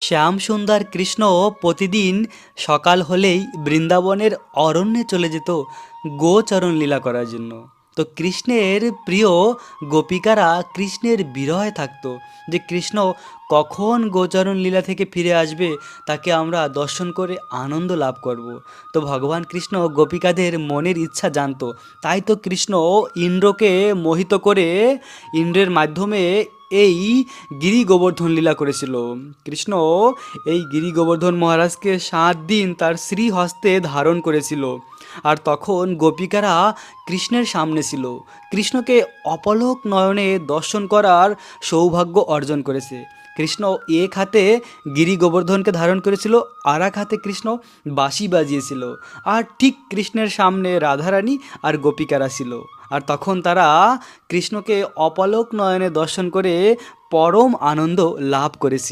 শ্যামসুন্দর কৃষ্ণ প্রতিদিন সকাল হলেই বৃন্দাবনের অরণ্যে চলে যেত গোচরণ লীলা করার জন্য। তো কৃষ্ণের প্রিয় গোপিকারা কৃষ্ণের বিরহে থাকতো যে কৃষ্ণ কখন গোচরণ লীলা থেকে ফিরে আসবে, তাকে আমরা দর্শন করে আনন্দ লাভ করব। তো ভগবান কৃষ্ণ গোপিকাদের মনের ইচ্ছা জানতো, তাই তো কৃষ্ণ ইন্দ্রকে মোহিত করে ইন্দ্রের মাধ্যমে এই গিরি গোবর্ধন লীলা করেছিল। কৃষ্ণ এই গিরি গোবর্ধন মহারাজকে 7 দিন তার শ্রীহস্তে ধারণ করেছিল। আর তখন গোপিকারা কৃষ্ণের সামনে ছিল, কৃষ্ণকে অপলক নয়নে দর্শন করার সৌভাগ্য অর্জন করেছে। কৃষ্ণ এক হাতে গিরি গোবর্ধনকে ধারণ করেছিল, আর এক হাতে কৃষ্ণ বাঁশি বাজিয়েছিল। আর ঠিক কৃষ্ণের সামনে রাধারানী আর গোপিকারা ছিল। আর তখন তারা কৃষ্ণকে অপলক নয়নে দর্শন করে পরম আনন্দ লাভ করেছিল।